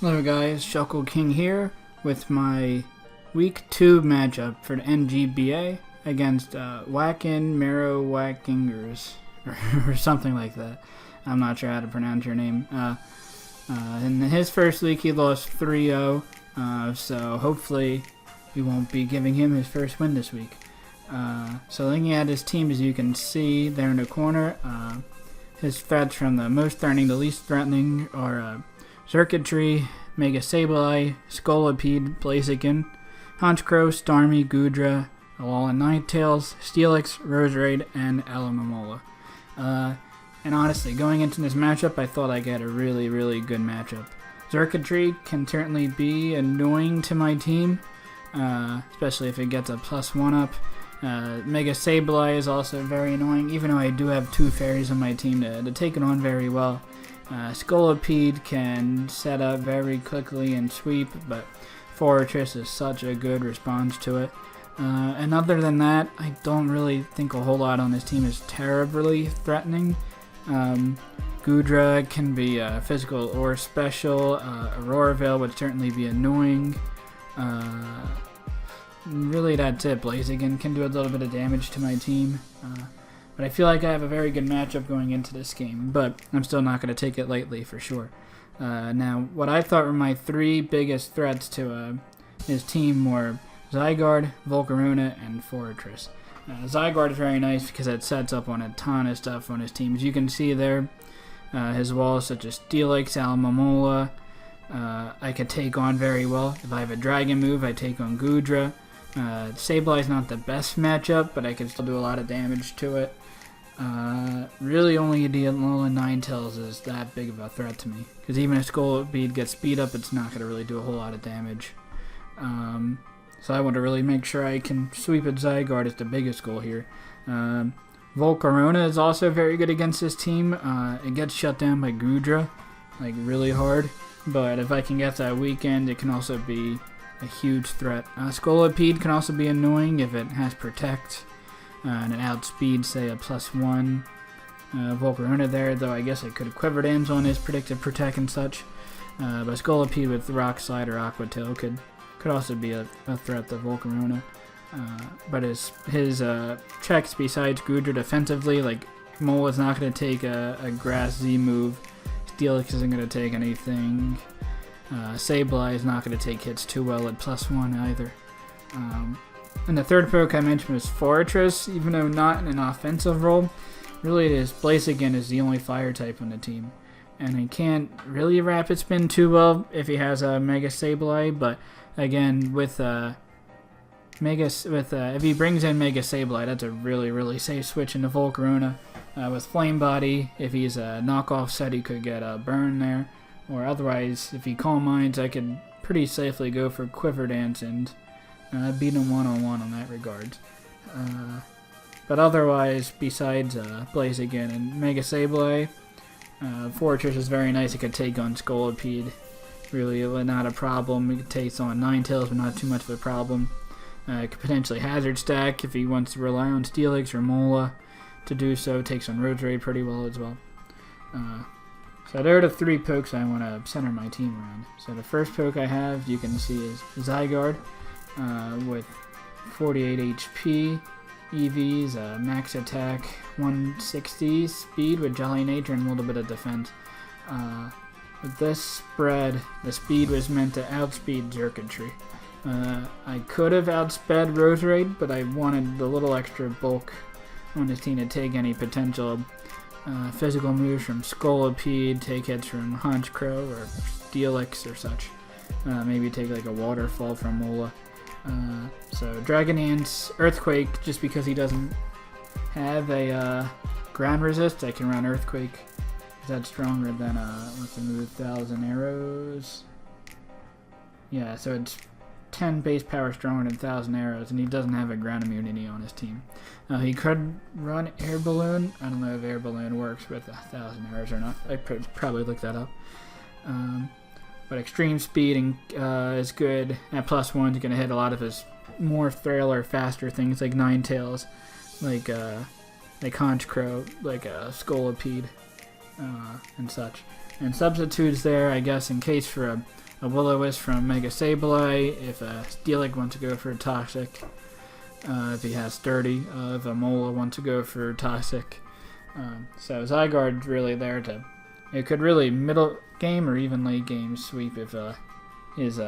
Hello guys, Shuckle King here with my Week 2 matchup for the NGBA against Wacken, Marowakingers, or something like that. I'm not sure how to pronounce your name. In his first week he lost 3-0, so hopefully we won't be giving him his first win this week. So looking at his team, as you can see there in the corner, his threats from the most threatening to least threatening are Circuitry, Mega Sableye, Scolipede, Blaziken, Honchcrow, Starmie, Goodra, Alolan Ninetales, Steelix, Roserade, and Alomomola. And honestly, going into this matchup, I thought I got a really good matchup. Circuitry can certainly be annoying to my team, especially if it gets a +1 up. Mega Sableye is also very annoying, even though I do have 2 fairies on my team to take it on very well. Scolipede can set up very quickly and sweep, but Fortress is such a good response to it. And other than that, I don't really think a whole lot on this team is terribly threatening. Goodra can be physical or special. Aurora Veil would certainly be annoying. Really, that's it. Blaziken can do a little bit of damage to my team. But I feel like I have a very good matchup going into this game, but I'm still not going to take it lightly for sure. Now, what I thought were my 3 biggest threats to his team were Zygarde, Volcarona, and Fortress. Zygarde is very nice because it sets up on a ton of stuff on his team. As you can see there, his walls such as Steelix, Alomomola, I could take on very well. If I have a Dragon move, I take on Goodra. Sableye is not the best matchup, but I can still do a lot of damage to it. Really only the Alolan Ninetales is that big of a threat to me, because even if Scolipede gets speed up, it's not going to really do a whole lot of damage. So I want to really make sure I can sweep at Zygarde is the biggest goal here. Volcarona is also very good against this team. It gets shut down by Goodra, like really hard, but if I can get that weekend, it can also be a huge threat. Scolipede can also be annoying if it has Protect and it outspeeds, say, a +1. Volcarona there, though I guess I could have Quiver Dance on his predicted Protect and such. But Scolipede with Rock Slide or Aqua Tail could also be a threat to Volcarona. But his checks besides Goodra defensively, like Mola's not going to take a Grass Z move. Steelix isn't going to take anything. Sableye is not going to take hits too well at +1 either. And the third poke I mentioned was Fortress, even though not in an offensive role. Really, it is Blaziken is the only fire type on the team, and he can't really rapid spin too well if he has a Mega Sableye. But again, with if he brings in Mega Sableye, that's a really safe switch into Volcarona. With Flame Body, if he's a knockoff set, he could get a burn there. Or otherwise, if he Calm Minds, I could pretty safely go for Quiver Dance and beat him one-on-one on that regard. But otherwise, besides Blaziken and Mega Sableye, Fortress is very nice. It could take on Scolipede. Really not a problem. It could take on Ninetales, but not too much of a problem. It could potentially Hazard Stack if he wants to rely on Steelix or Mola to do so. Takes on Roserade pretty well as well. So there are the 3 pokes I want to center my team around. So the first poke I have, you can see, is Zygarde with 48 HP, EVs, max attack, 160 speed with Jolly Nature and a little bit of defense. With this spread, the speed was meant to outspeed Circuitry. I could have outsped Roserade, but I wanted the little extra bulk on his team to take any potential physical moves from Scolipede, take hits from Honchcrow or Steelix or such. Maybe take like a Waterfall from Mola. So Dragon Dance, Earthquake, just because he doesn't have a ground resist, I can run Earthquake. That's stronger than what's the move? 1,000 Arrows. Yeah, so it's 10 base power stronger than 1,000 Arrows, and he doesn't have a ground immunity on his team. He could run Air Balloon. I don't know if Air Balloon works with 1,000 Arrows or not. I could probably look that up. But Extreme Speed is good. At +1, you're going to hit a lot of his more frail or faster things like Ninetales, like Honchcrow, like Scolipede, and such. And substitutes there, I guess, in case for a a Will-O-Wisp from Mega Sableye, if a Steelix wants to go for Toxic, if he has Sturdy, if a Mola wants to go for Toxic. So Zygarde's really there to, it could really middle game or even late game sweep if his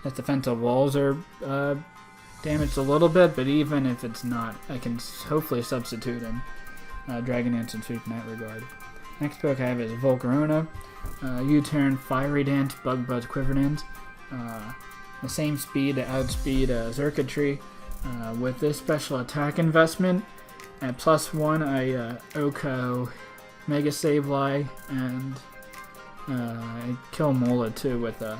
defensive walls are damaged a little bit, but even if it's not, I can hopefully substitute in Dragon Dance and sweep in that regard. Next poke I have is Volcarona, U-turn, Fiery Dance, Bug Buzz, Quiver Dance. The same speed to outspeed Xurkitree. With this special attack investment, at +1 I Oko Mega Sableye, and I kill Mola too with a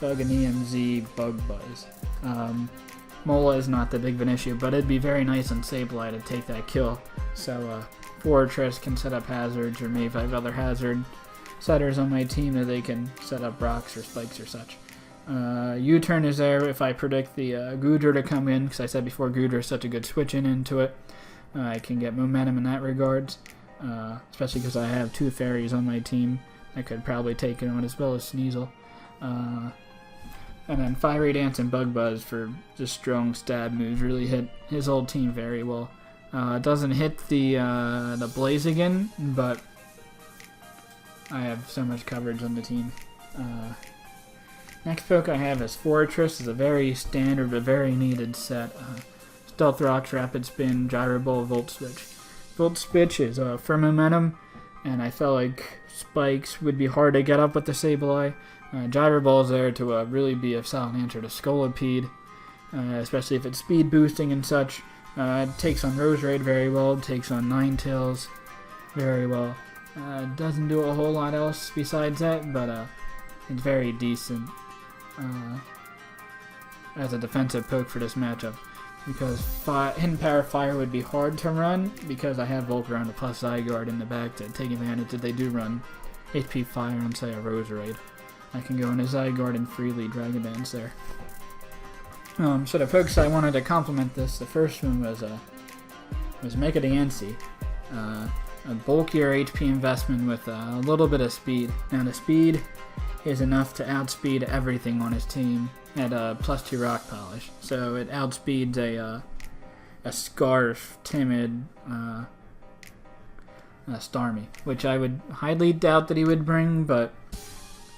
Bug and EMZ Bug Buzz. Mola is not that big of an issue, but it'd be very nice on Sableye to take that kill. So Fortress can set up hazards, or maybe I have other hazard setters on my team that they can set up rocks or spikes or such. U-turn is there if I predict the Goodra to come in, because I said before Goodra is such a good switch in into it. I can get momentum in that regards, especially because I have 2 fairies on my team. I could probably take it on, as well as Sneasel. And then Fiery Dance and Bug Buzz for just strong stab moves really hit his old team very well. It doesn't hit the Blaziken, but I have so much coverage on the team. Next poke I have is Fortress. It's a very standard but very needed set. Stealth Rocks, Rapid Spin, Gyro Ball, Volt Switch. Volt Switch is for momentum, and I felt like spikes would be hard to get up with the Sableye. Gyro Ball is there to really be a solid answer to Scolipede, especially if it's speed boosting and such. It takes on Roserade very well, it takes on Ninetales very well. Doesn't do a whole lot else besides that, but it's very decent as a defensive poke for this matchup, because Hidden Power Fire would be hard to run, because I have Volcarona plus Zygarde in the back to take advantage if they do run HP Fire on, say, a Roserade. I can go into Zygarde and freely Dragon Dance there. So the pokes I wanted to complement this, the first one was Mega Diancie. A bulkier HP investment with a little bit of speed. Now the speed is enough to outspeed everything on his team at +2 Rock Polish. So it outspeeds a Scarf, Timid, Starmie, which I would highly doubt that he would bring, but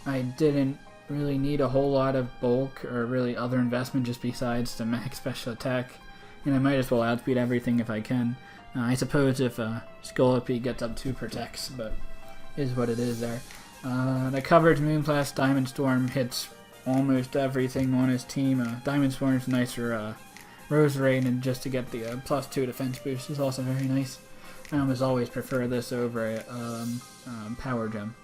I didn't really need a whole lot of bulk or really other investment just besides the max special attack, and I might as well outspeed everything if I can. I suppose if Scolipede gets up 2 protects, but is what it is there. The coverage Moonblast, Diamond Storm hits almost everything on his team. Diamond Storm's nice for Roserade, and just to get the +2 defense boost is also very nice. I almost always prefer this over Power Gem.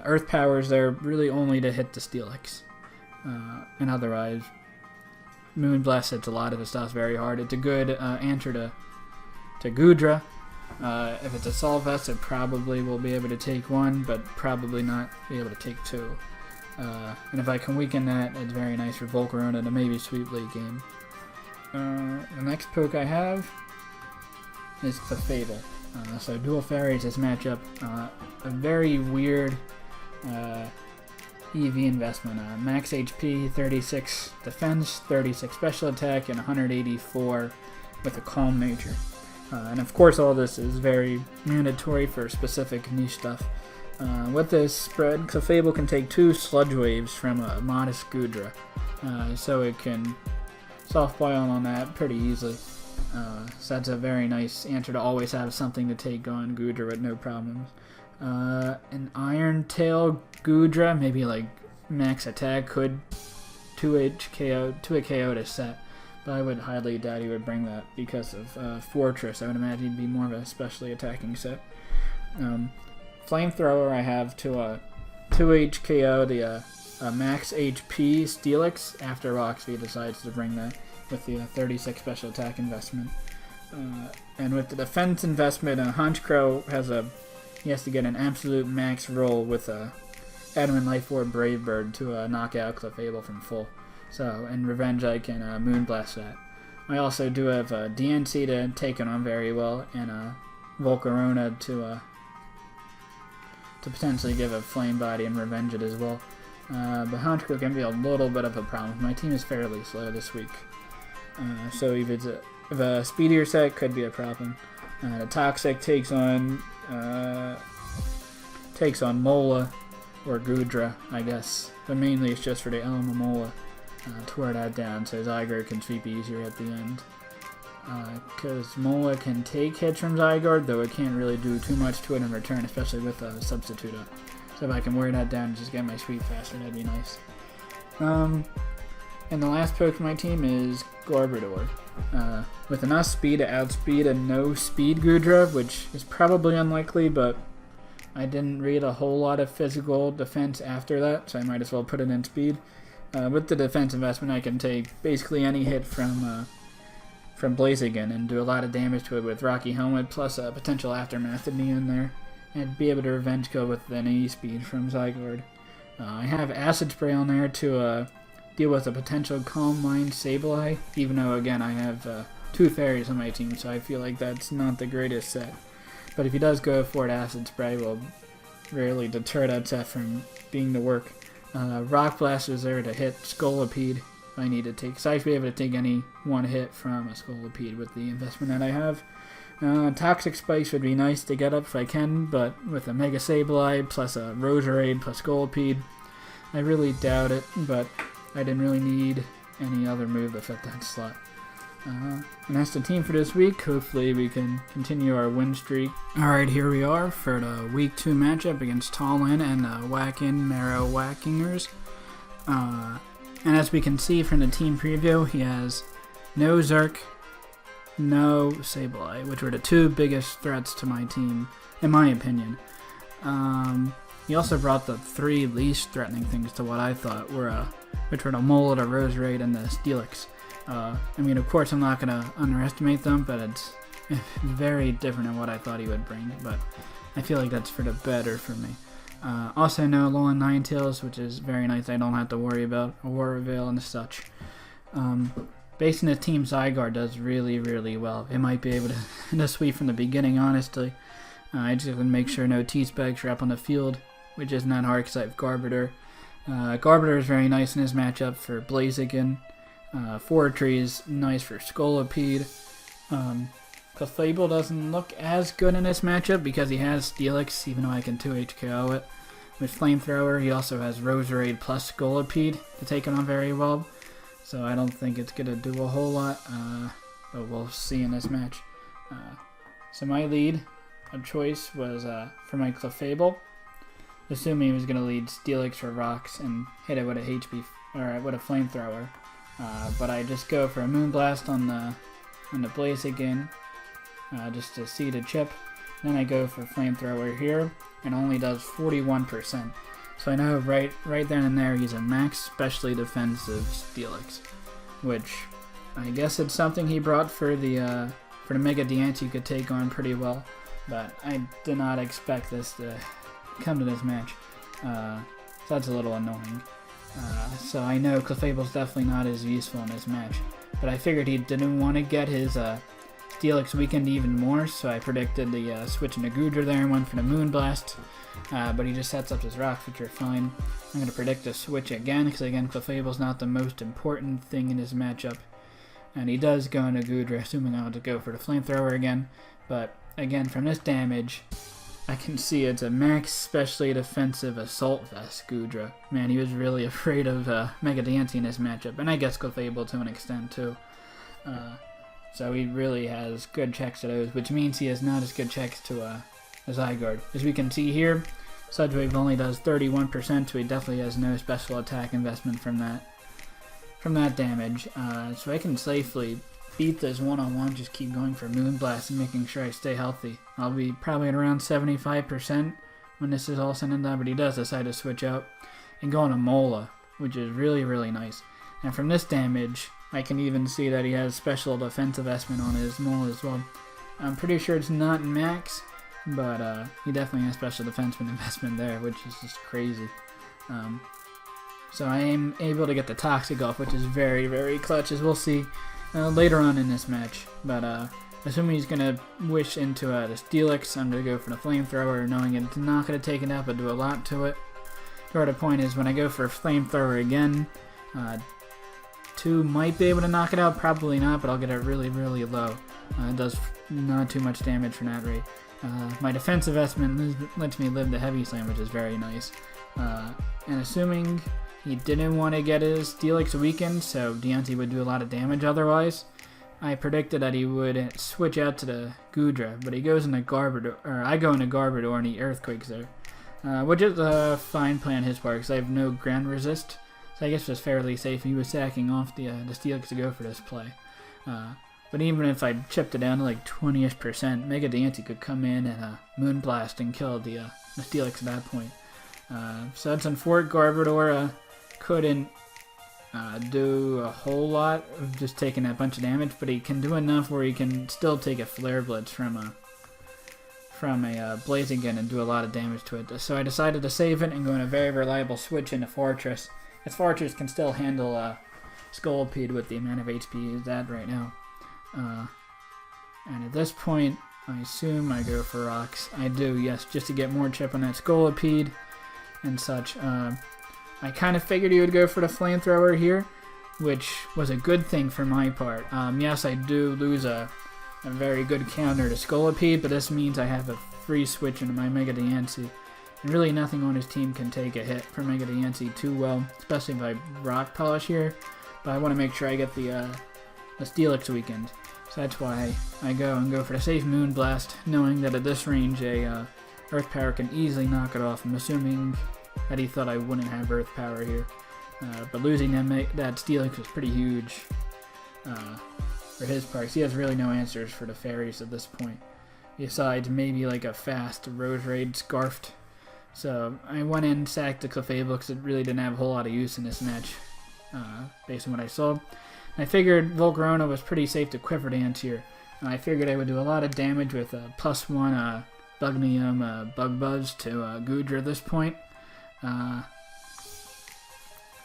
Earth Powers there really only to hit the Steelix, and otherwise Moonblast hits a lot of his stuff very hard. It's a good answer to Goodra. If it's a Solvest, it probably will be able to take 1, but probably not be able to take 2. And if I can weaken that, it's very nice for Volcarona to maybe sweep late game. The next poke I have is Clefable. So Dual Fairies, this matchup, a very weird EV investment. Max HP, 36 defense, 36 special attack, and 184 with a Calm Nature. And of course all this is very mandatory for specific niche stuff. With this spread, Clefable can take 2 Sludge Waves from a modest Goodra, so it can soft boil on that pretty easily. So that's a very nice answer to always have something to take on Goodra with no problems. An Iron Tail Goodra, maybe like max attack, could 2H KO to set, but I would highly doubt he would bring that because of Fortress. I would imagine he'd be more of a specially attacking set. Flamethrower I have to a 2H KO the max HP Steelix after Roxy decides to bring that with the 36 special attack investment. And with the defense investment, Honchkrow he has to get an absolute max roll with Adamant Life Orb Brave Bird to knock out Clefable from full. So in Revenge I can Moonblast that. I also do have DNC to take it on very well, and Volcarona to potentially give a Flame Body and Revenge it as well. But Hunter can be a little bit of a problem. My team is fairly slow this week. So if a speedier set, could be a problem. The Toxic takes on Mola or Gudra, I guess. But mainly it's just for the Elma Mola to wear that down so Zygarde can sweep easier at the end. Because Mola can take hits from Zygarde, though it can't really do too much to it in return, especially with a substitute up. So if I can wear that down and just get my sweep faster, that'd be nice. And the last poke for my team is Garbodor. With enough speed to outspeed a no-speed Gudra, which is probably unlikely, but I didn't read a whole lot of physical defense after that, so I might as well put it in speed. With the defense investment, I can take basically any hit from Blaziken and do a lot of damage to it with Rocky Helmet, plus a potential Aftermath in the end there, and be able to revenge kill with an E-speed from Zygarde. I have Acid Spray on there to deal with a potential Calm Mind Sableye, even though, again, I have 2 fairies on my team, so I feel like that's not the greatest set. But if he does go for it, Acid Spray will rarely deter that set from being the work. Rock Blast is there to hit Scolipede if I need to take, so I should be able to take any one hit from a Scolipede with the investment that I have. Toxic Spikes would be nice to get up if I can, but with a Mega Sableye plus a Roserade plus Scolipede, I really doubt it, but I didn't really need any other move to fit that slot. And that's the team for this week. Hopefully we can continue our win streak. Alright, here we are for the Week 2 matchup against Tallinn and the Wacken Marowakingers. And as we can see from the team preview, he has no Zerk, no Sableye, which were the 2 biggest threats to my team, in my opinion. He also brought the 3 least threatening things to what I thought were, which were the Mola, the Roserade, and the Steelix. I mean, of course, I'm not going to underestimate them, but it's very different than what I thought he would bring. But I feel like that's for the better for me. Also, no Alolan Ninetales, which is very nice. I don't have to worry about Aurora Veil and such. Basing the team, Zygarde does really, really well. It might be able to sweep from the beginning, honestly. I just have to make sure no T-Specs are up on the field, which isn't that hard because I have Garbodor. Garbodor is very nice in his matchup for Blaziken. Fortree is nice for Scolipede. Clefable doesn't look as good in this matchup because he has Steelix, even though I can 2HKO it. With Flamethrower, he also has Roserade plus Scolipede to take it on very well. So I don't think it's going to do a whole lot, but we'll see in this match. So my lead of choice was for my Clefable, assuming he was going to lead Steelix for rocks and hit it with a HP or with a Flamethrower. But I just go for a Moonblast on the Blaziken, just to see the chip. Then I go for Flamethrower here, and only does 41%. So I know right then and there he's a max specially defensive Steelix, which I guess it's something he brought for the Mega Dance you could take on pretty well. But I did not expect this to come to this match, so that's a little annoying. So I know Clefable's definitely not as useful in this match, but I figured he didn't want to get his Steelix weakened even more, so I predicted the switch into Gudra there and went for the Moonblast, but he just sets up his rocks, which are fine. I'm going to predict a switch again, because again, Clefable's not the most important thing in this matchup, and he does go into Gudra, assuming I'll have to go for the Flamethrower again, but again, from this damage, I can see it's a max specially defensive Assault Vest Gudra. Man, he was really afraid of Mega Dancing in this matchup, and I guess Clefable to an extent too. So he really has good checks to those, which means he has not as good checks to Zygarde. As we can see here, Sludge Wave only does 31%, so he definitely has no special attack investment from that damage. So I can safely beat this one-on-one, just keep going for Moonblast and making sure I stay healthy. I'll be probably at around 75% when this is all said and done, but he does decide to switch out and go on a Mola, which is really, really nice. And from this damage, I can even see that he has special defensive investment on his Mola as well. I'm pretty sure it's not max, but he definitely has special defenseman investment there, which is just crazy. So I am able to get the Toxic off, which is very, very clutch, as we'll see later on in this match. But assuming he's going to wish into the Steelix, I'm going to go for the Flamethrower, knowing it's not going to take it out, but do a lot to it. sort of point is when I go for a Flamethrower again, 2 might be able to knock it out, probably not, but I'll get it really, really low. It does not too much damage for that rate. My defensive estimate lets me live the Heavy Slam, which is very nice. And assuming he didn't want to get his Steelix weakened, so Deontay would do a lot of damage otherwise, I predicted that he would switch out to the Goodra, but he goes into Garbodor, or I go into Garbodor and he Earthquakes there. Which is a fine play on his part, because I have no ground resist, so I guess it was fairly safe. He was sacking off the Steelix to go for this play. But even if I chipped it down to like 20-ish%, Mega Deontay could come in and Moonblast and kill the Steelix at that point. So that's unfortunate. Garbodor couldn't do a whole lot of just taking that bunch of damage, but he can do enough where he can still take a Flare Blitz from a Blaziken and do a lot of damage to it. So I decided to save it and go in a very reliable switch into Fortress. As Fortress can still handle Scolipede with the amount of HP it's at right now. And at this point, I assume I go for Rocks. I do, yes, just to get more chip on that Scolipede and such. I kind of figured he would go for the Flamethrower here, which was a good thing for my part. Yes, I do lose a very good counter to Scolipede, but this means I have a free switch into my Mega Deontay. And really nothing on his team can take a hit for Mega Deontay too well, especially if I Rock Polish here. But I want to make sure I get the Steelix weakened. So that's why I go for the safe Moonblast, knowing that at this range a Earth Power can easily knock it off. I'm assuming that he thought I wouldn't have Earth Power here. But losing that Steelix was pretty huge for his part. He has really no answers for the fairies at this point, besides maybe like a fast Roserade Scarfed. So I went in, sacked the Clefable because it really didn't have a whole lot of use in this match, based on what I saw. And I figured Volcarona was pretty safe to Quiver Dance here. And I figured I would do a lot of damage with a +1 Bugnium Bug Buzz to Goodra at this point. And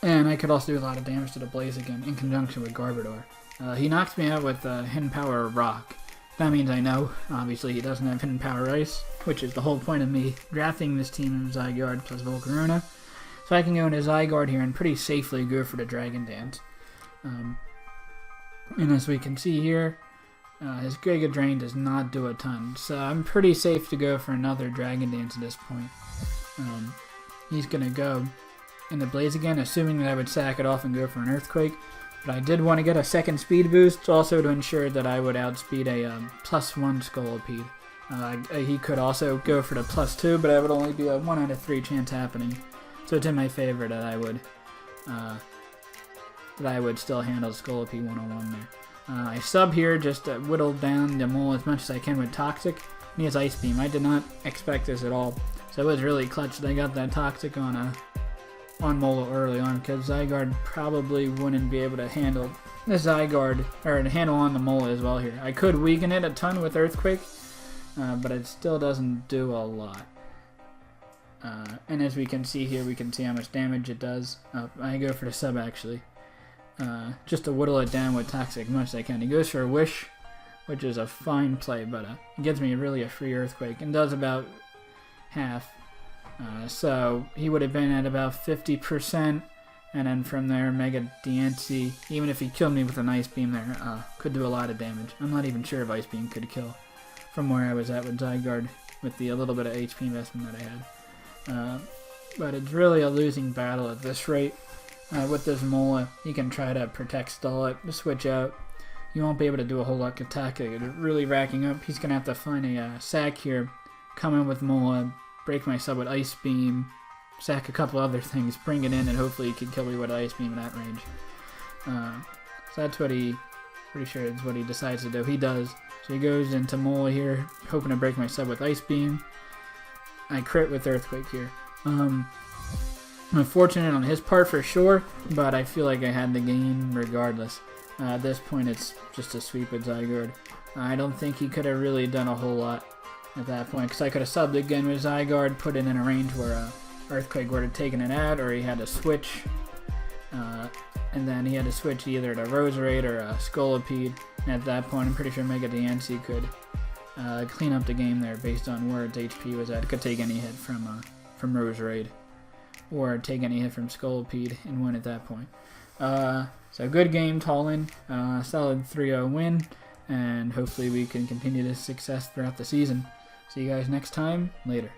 I could also do a lot of damage to the Blaziken in conjunction with Garbodor. He knocks me out with Hidden Power Rock. That means I know, obviously, he doesn't have Hidden Power Ice, which is the whole point of me drafting this team of Zygarde plus Volcarona. So I can go into Zygarde here and pretty safely go for the Dragon Dance. And as we can see here, his Giga Drain does not do a ton, so I'm pretty safe to go for another Dragon Dance at this point. He's going to go into Blaziken, assuming that I would sack it off and go for an Earthquake. But I did want to get a second speed boost, also to ensure that I would outspeed a +1 Scolipede. He could also go for the +2, but that would only be a 1 out of 3 chance happening. So it's in my favor that I would still handle Scolipede 101 there. I sub here just to whittle down the mole as much as I can with Toxic. And he has Ice Beam. I did not expect this at all, so it was really clutch that I got that Toxic on Molo early on, because Zygarde probably wouldn't be able to handle the Zygarde, or to handle on the Molo as well here. I could weaken it a ton with Earthquake, but it still doesn't do a lot. And as we can see here, we can see how much damage it does. I go for the sub actually, just to whittle it down with Toxic as much as I can. He goes for a Wish, which is a fine play, but it gives me really a free Earthquake and does about half. So he would have been at about 50%, and then from there, Mega Deontay, even if he killed me with an Ice Beam there, could do a lot of damage. I'm not even sure if Ice Beam could kill from where I was at with Zygarde, with the little bit of HP investment that I had. But it's really a losing battle at this rate. With this Mola, he can try to protect stall it, switch out. You won't be able to do a whole lot of attack. It's really racking up. He's going to have to find a sack here, come in with Mola, break my sub with Ice Beam, sack a couple other things, bring it in, and hopefully he can kill me with Ice Beam in that range. So that's what pretty sure it's what he decides to do. He does. So he goes into Mola here, hoping to break my sub with Ice Beam. I crit with Earthquake here. Unfortunate on his part for sure, but I feel like I had the game regardless. At this point, it's just a sweep with Zygarde. I don't think he could have really done a whole lot at that point, because I could have subbed again with Zygarde, put it in a range where Earthquake would have taken it out, or he had to switch, and then he had to switch either to Roserade or Scolipede. And at that point, I'm pretty sure Mega Deontay could clean up the game there based on where its HP was at. It could take any hit from Roserade. or take any hit from Scolipede and win at that point. So good game, Tallinn. Solid 3-0 win, and hopefully we can continue this success throughout the season. See you guys next time. Later.